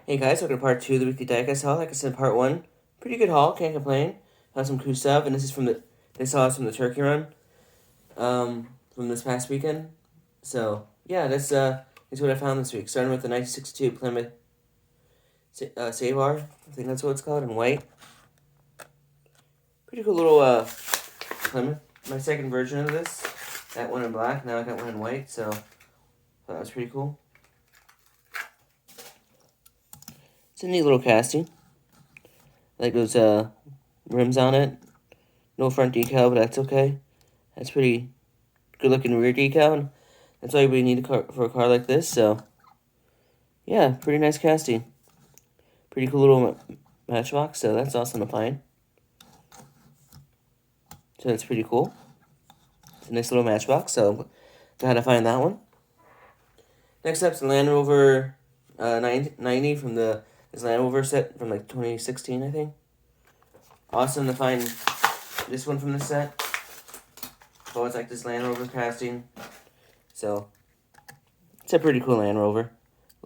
Hey guys, welcome to part 2 of the weekly diecast haul. Like I said, part 1, pretty good haul, can't complain. Have some cool stuff, and this is from the turkey run, from this past weekend. So yeah, that's what I found this week. Starting with the 1962 Plymouth Savar, I think that's what it's called, in white. Pretty cool little Plymouth. My second version of this. That one in black. Now I got one in white. So that was pretty cool. It's a neat little casting. I like those rims on it. No front decal, but that's okay. That's pretty good looking rear decal. That's all you really need for a car like this. So yeah, pretty nice casting. Pretty cool little matchbox. So that's awesome to find. So that's pretty cool. It's a nice little matchbox. So glad to find that one. Next up is the Land Rover 90 from this Land Rover set from like 2016, I think. Awesome to find this one from the set. Oh, it's like this Land Rover casting. So it's a pretty cool Land Rover.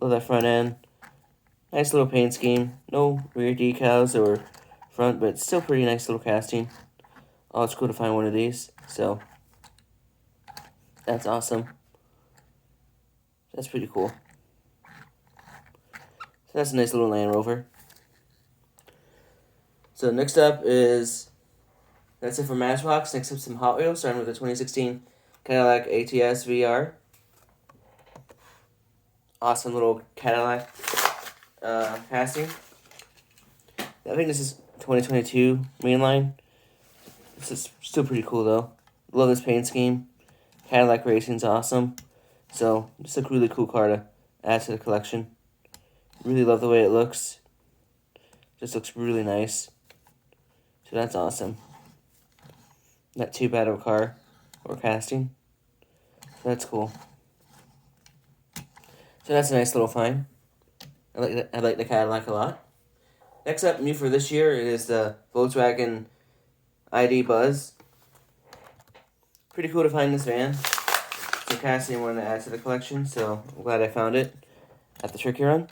Love that front end. Nice little paint scheme. No rear decals or front, but still pretty nice little casting. Oh, it's cool to find one of these. So that's awesome. That's pretty cool. So that's a nice little Land Rover. So next up is, that's it for Matchbox. Next up, some Hot Wheels, starting with the 2016 Cadillac ATS VR. Awesome little Cadillac casting. I think this is 2022 mainline. This is still pretty cool though. Love this paint scheme. Cadillac Racing's awesome. So just a really cool car to add to the collection. Really love the way it looks. Just looks really nice. So that's awesome. Not too bad of a car or casting. So that's cool. So that's a nice little find. I like the Cadillac a lot. Next up, new for this year, is the Volkswagen ID Buzz. Pretty cool to find this van. It's a casting one to add to the collection, so I'm glad I found it at the turkey run.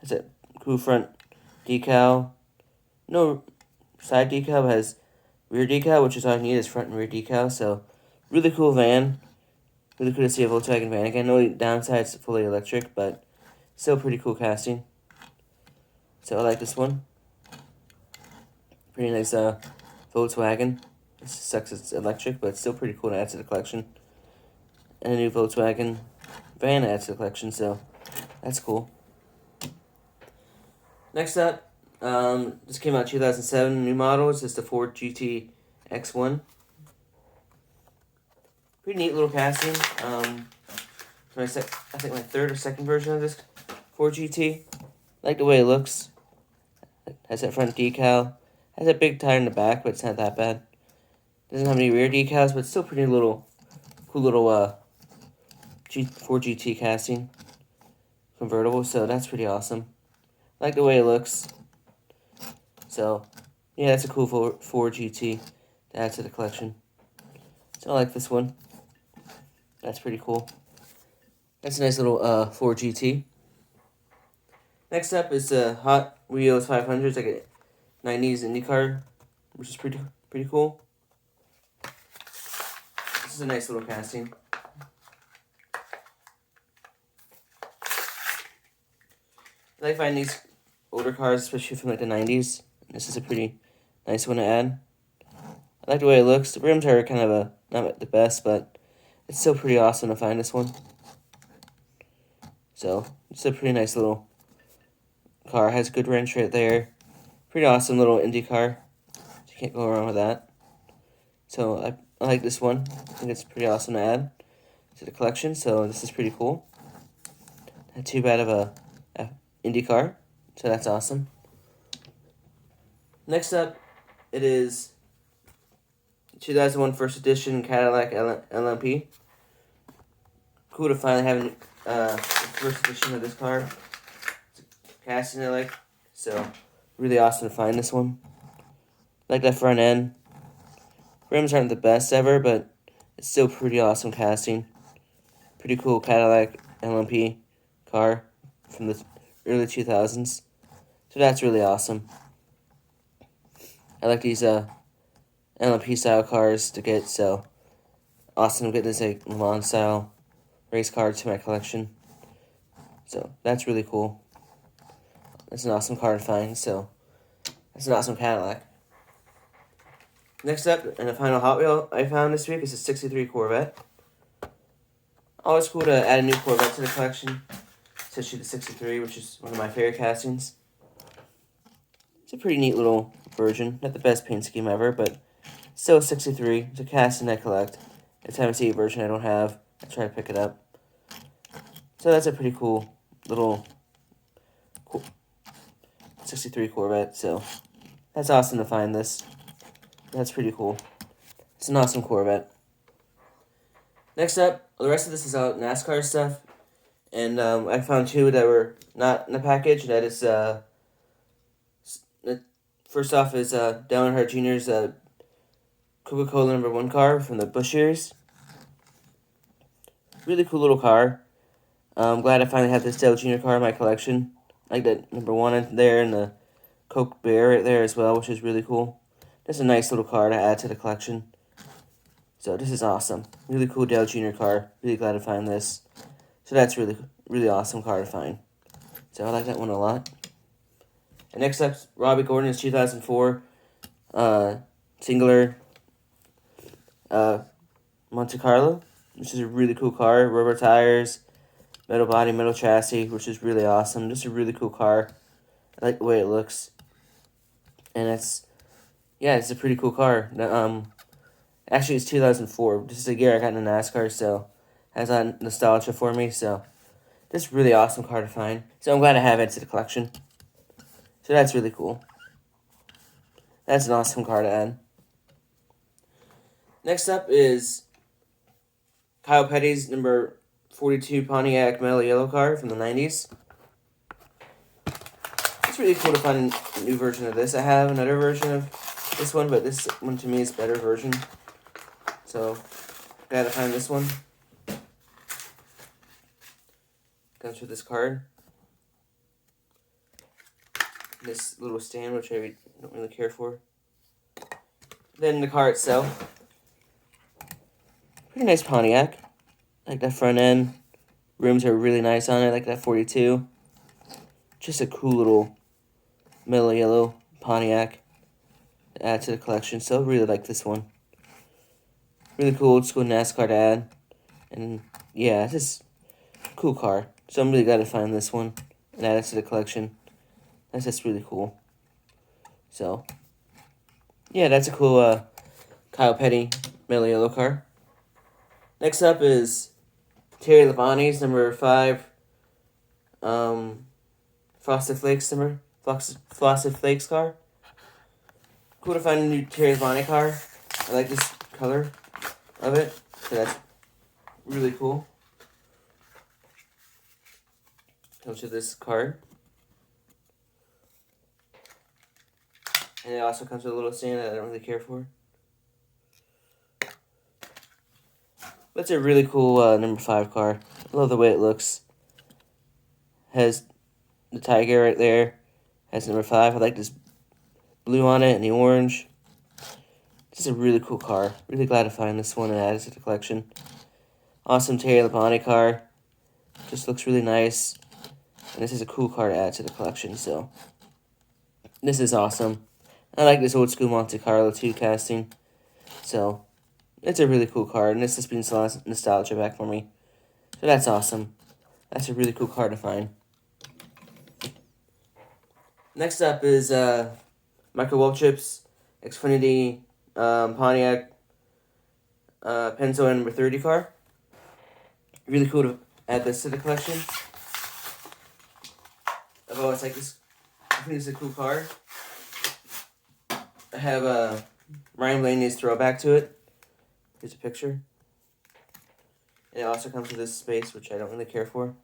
Has a cool front decal. No side decal, but has rear decal, which is all you need is front and rear decal. So really cool van. Really cool to see a Volkswagen van again. No downside, it's fully electric, but still pretty cool casting. So I like this one. Pretty nice Volkswagen. It sucks it's electric, but it's still pretty cool to add to the collection. And a new Volkswagen van to add to the collection, so that's cool. Next up, this came out 2007, new model. It's just the Ford GT X1. Pretty neat little casting. I think my third or second version of this Ford GT. Like the way it looks. It has that front decal. Has a big tire in the back, but it's not that bad. Doesn't have any rear decals, but still pretty cool little Ford GT casting. Convertible, so that's pretty awesome. Like the way it looks. So, yeah, that's a cool Ford GT to add to the collection. So I like this one. That's pretty cool. That's a nice little Ford GT. Next up is the Hot Wheels 500. It's like a 90s IndyCar, which is pretty cool. This is a nice little casting. I like finding these older cars, especially from like the 90s. This is a pretty nice one to add. I like the way it looks. The rims are kind of not the best, but it's still pretty awesome to find this one. So, it's a pretty nice little car. Has good wrench right there. Pretty awesome little Indy car. You can't go wrong with that. So, I like this one. I think it's pretty awesome to add to the collection. So, this is pretty cool. Not too bad of a Indy car. So, that's awesome. Next up, it is 2001 first edition Cadillac LMP. Cool to finally have the first edition of this car. It's a casting I like, so really awesome to find this one. Like that front end. Rims aren't the best ever, but it's still pretty awesome casting. Pretty cool Cadillac LMP car from the early 2000s. So that's really awesome. I like these LMP style cars to get, so awesome to get this like Le Mans style race car to my collection. So that's really cool. That's an awesome car to find, so that's an awesome Cadillac. Next up, and the final Hot Wheel I found this week is a 63 Corvette. Always cool to add a new Corvette to the collection, especially the 63, which is one of my favorite castings. It's a pretty neat little version. Not the best paint scheme ever, but still a 63. It's a casting I collect. It's a 7 version I don't have. I try to pick it up. So that's a pretty cool little 63 Corvette. So that's awesome to find this. That's pretty cool. It's an awesome Corvette. Next up, the rest of this is all NASCAR stuff. And I found two that were not in the package. That is, first off is Dale Earnhardt Jr.'s Coca-Cola #1 car from the Busch Series. Really cool little car. I'm glad I finally have this Dale Jr. car in my collection. I like that #1 in there and the Coke Bear right there as well, which is really cool. Just a nice little car to add to the collection. So this is awesome. Really cool Dale Jr. car. Really glad to find this. So that's really, really awesome car to find. So I like that one a lot. And next up, Robbie Gordon's 2004 singular Monte Carlo, which is a really cool car. Rubber tires, metal body, metal chassis, which is really awesome. Just a really cool car. I like the way it looks. And it's a pretty cool car. Actually, it's 2004. This is a year I got into NASCAR, so it has a lot of nostalgia for me. So this is a really awesome car to find. So I'm glad I have it to the collection. So that's really cool. That's an awesome car to add. Next up is Kyle Petty's number 42 Pontiac metal yellow car from the 90s. It's really cool to find a new version of this. I have another version of this one, but this one to me is a better version. So, glad to find this one. Comes with this card. This little stand, which I don't really care for. Then the car itself. Pretty nice Pontiac. Like that front end. Rims are really nice on it, like that 42. Just a cool little metal yellow Pontiac to add to the collection. So I really like this one. Really cool old school NASCAR to add. And yeah, it's just a cool car. So I'm really glad to find this one and add it to the collection. That's just really cool. So yeah, that's a cool Kyle Petty metal yellow car. Next up is Terry Labonte's number 5 Frosted Flakes Frosted Flakes car. Cool to find a new Terry Labonte car. I like this color of it, so that's really cool. Comes with this card. And it also comes with a little stand that I don't really care for. But it's a really cool number 5 car. I love the way it looks. Has the tiger right there. Has number 5. I like this blue on it and the orange. This is a really cool car. Really glad to find this one and add it to the collection. Awesome Terry Labonte car. Just looks really nice. And this is a cool car to add to the collection, so this is awesome. I like this old school Monte Carlo 2 casting. So it's a really cool car, and this just brings a lot of nostalgia back for me. So that's awesome. That's a really cool car to find. Next up is Michael Waltrip's Xfinity Pontiac Pennzoil number 30 car. Really cool to add this to the collection. I've always liked this. I think it's a cool car. I have Ryan Blaney's throwback to it. Here's a picture. And it also comes with this space, which I don't really care for.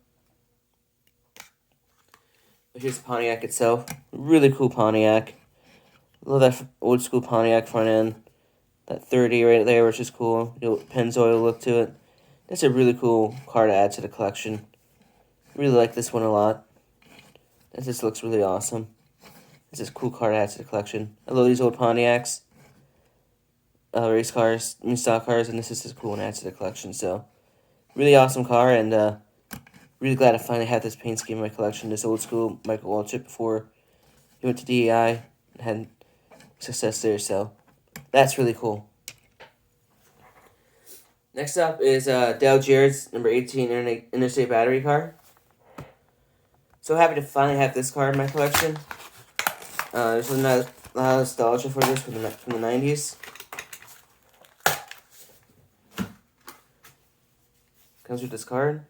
But here's the Pontiac itself. Really cool Pontiac. Love that old school Pontiac front end. That 30 right there, which is cool. The Pennzoil look to it. That's a really cool car to add to the collection. Really like this one a lot. This looks really awesome. This is a cool car to add to the collection. I love these old Pontiacs, race cars, stock cars, and this is just cool and add to the collection. So, really awesome car, and really glad I finally had this paint scheme in my collection. This old school Michael Waltrip before he went to DEI and had success there. So, that's really cool. Next up is Dale Jarrett's number 18 Interstate Battery car. So happy to finally have this car in my collection. There's a lot of nostalgia for this from the 90s. Comes with this card.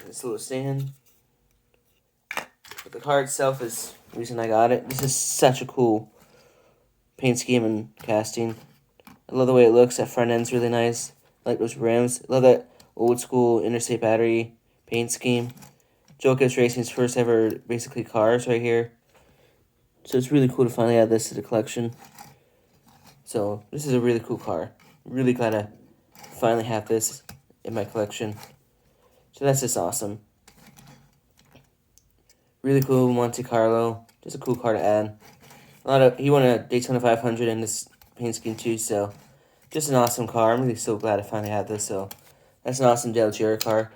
This little stand. But the card itself is the reason I got it. This is such a cool paint scheme and casting. I love the way it looks. That front end's really nice. I like those rims. I love that old school Interstate Battery paint scheme. Joe Gibbs Racing's first ever basically cars right here. So it's really cool to finally add this to the collection. So this is a really cool car. Really glad to finally have this in my collection. So that's just awesome. Really cool Monte Carlo. Just a cool car to add. He won a Daytona 500 in this paint scheme too, so just an awesome car. I'm really so glad I finally had this. So that's an awesome Dale Jarrett car.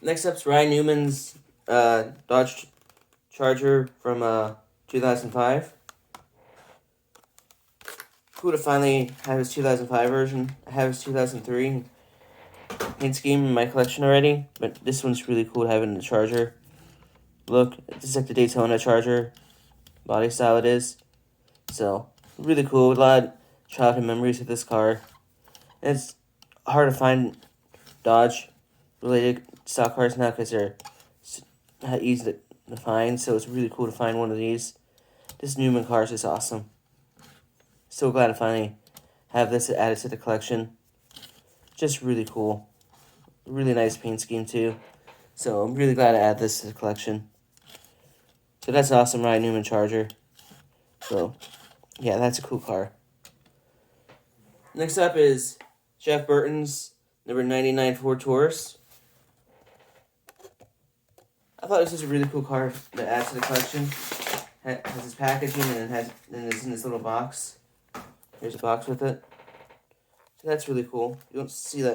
Next up's Ryan Newman's Dodge Charger from 2005. Cool to finally have his 2005 version. I have his 2003 paint scheme in my collection already, but this one's really cool to have in the Charger. Look, this is like the Daytona Charger body style it is. So, really cool. A lot of childhood memories with this car. And it's hard to find Dodge related stock cars now because they're not easy to find. So, it's really cool to find one of these. This Newman car is just awesome. So glad to finally have this added to the collection. Just really cool. Really nice paint scheme too. So I'm really glad to add this to the collection. So that's an awesome Ryan Newman Charger. So yeah, that's a cool car. Next up is Jeff Burton's number 99 Ford Taurus. I thought this was a really cool car to add to the collection. It has this packaging and it's in this little box. Here's a box with it. So that's really cool. You don't see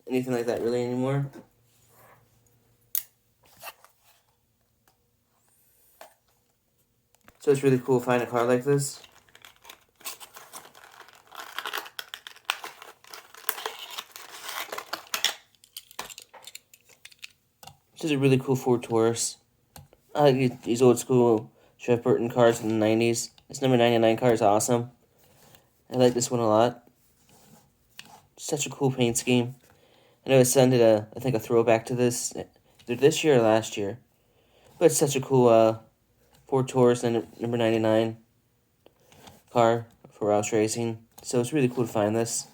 anything like that really anymore. So it's really cool to find a car like this. This is a really cool Ford Taurus. I like these old school Jeff Burton cars from the 90s. This number 99 car is awesome. I like this one a lot. Such a cool paint scheme. I know his son did I think a throwback to this, either this year or last year. But it's such a cool Ford Taurus number 99 car for Roush Racing. So it's really cool to find this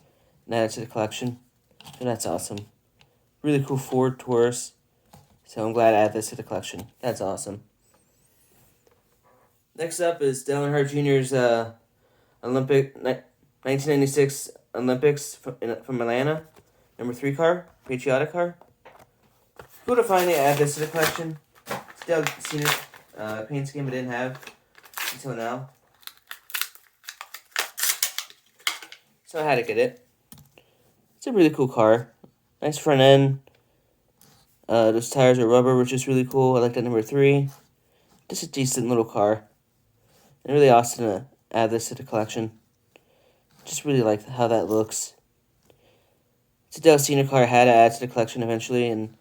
and add it to the collection. So that's awesome. Really cool Ford Taurus. So I'm glad to add this to the collection. That's awesome. Next up is Dale Earnhardt Jr.'s Olympic 1996 Olympics from Atlanta, number 3 car, patriotic car. Cool to finally add this to the collection. It's Dale Sr. Paint scheme I didn't have until now, so I had to get it. It's a really cool car. Nice front end. Those tires are rubber, which is really cool. I like that number 3. Just a decent little car. And really awesome to add this to the collection. Just really like how that looks. It's a Dale Senior car I had to add to the collection eventually, and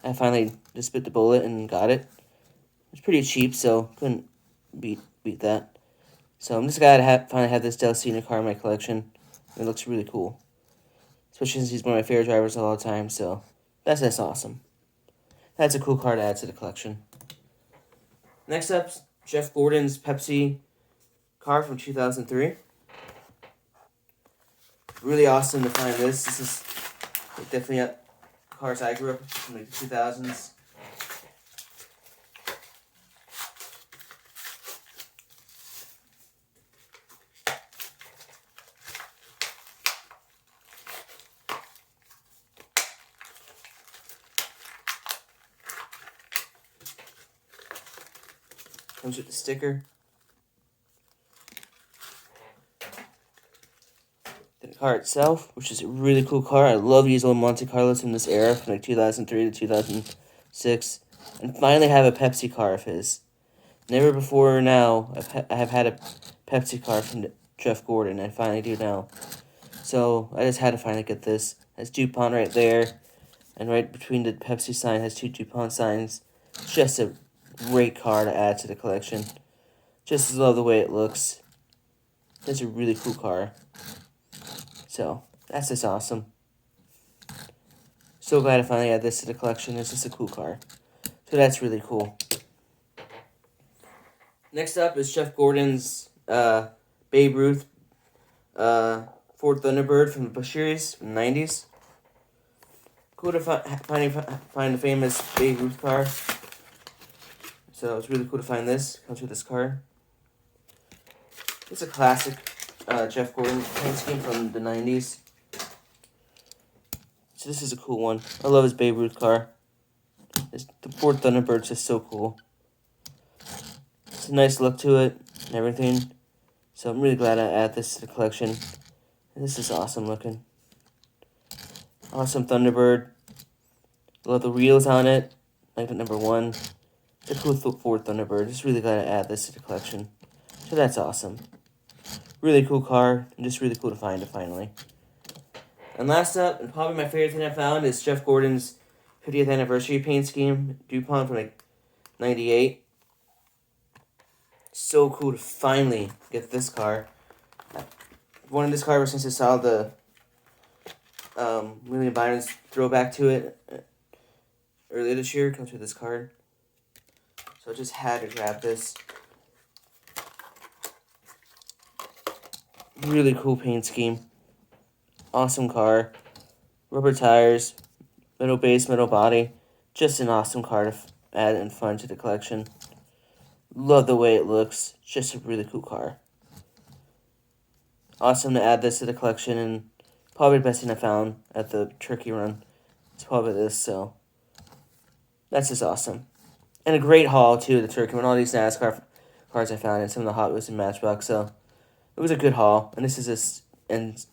I finally just bit the bullet and got it. It's pretty cheap, so couldn't beat that. So I'm just glad to finally have this Dale Senior car in my collection. It looks really cool. Especially since he's one of my favorite drivers of all time, so that's awesome. That's a cool car to add to the collection. Next up, Jeff Gordon's Pepsi car from 2003. Really awesome to find this. This is definitely cars I grew up in the 2000s. Comes with the sticker. The car itself, which is a really cool car. I love these old Monte Carlos from this era, from like 2003 to 2006. And finally have a Pepsi car of his. Never before or now I have had a Pepsi car from Jeff Gordon. I finally do now. So I just had to finally get this. It has DuPont right there. And right between the Pepsi sign has 2 DuPont signs. It's just a great car to add to the collection. Just love the way it looks. It's a really cool car. So, that's just awesome. So glad I finally add this to the collection. It's just a cool car. So that's really cool. Next up is Jeff Gordon's Babe Ruth Ford Thunderbird from the Busch Series from the 90s. Cool to find a famous Babe Ruth car. So it's really cool to find this. Comes with this card. It's a classic Jeff Gordon paint scheme from the 90s. So this is a cool one. I love his Babe Ruth car. The Ford Thunderbird's just so cool. It's a nice look to it and everything. So I'm really glad I add this to the collection. And this is awesome looking. Awesome Thunderbird. Love the wheels on it. Like the number 1. It's a cool Ford Thunderbird. Just really glad I add this to the collection. So that's awesome. Really cool car. And just really cool to find it finally. And last up, and probably my favorite thing I found, is Jeff Gordon's 50th anniversary paint scheme. DuPont from like 98. So cool to finally get this car. I've wanted this car ever since I saw the William Byron's throwback to it earlier this year. It comes with this card. So I just had to grab this. Really cool paint scheme. Awesome car. Rubber tires. Metal base, metal body. Just an awesome car to add and fun to the collection. Love the way it looks. Just a really cool car. Awesome to add this to the collection, and probably the best thing I found at the turkey run. It's probably this, so that's just awesome. And a great haul too, the turkey run. All these NASCAR cars I found, and some of the Hot Wheels and Matchbox, so it was a good haul. And this is just, and it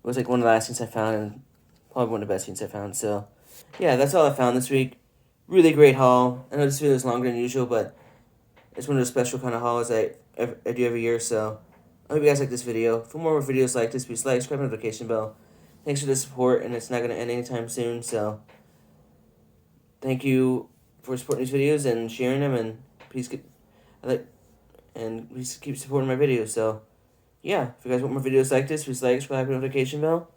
was like one of the last things I found, and probably one of the best things I found. So yeah, that's all I found this week. Really great haul. I know this video is longer than usual, but it's one of those special kind of hauls I do every year, so I hope you guys like this video. For more videos like this, please like, subscribe, and notification bell. Thanks for the support, and it's not going to end anytime soon, so thank you for supporting these videos and sharing them, and please please keep supporting my videos. So yeah, if you guys want more videos like this, please like, subscribe, and notification bell.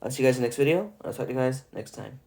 I'll see you guys in the next video. I'll talk to you guys next time.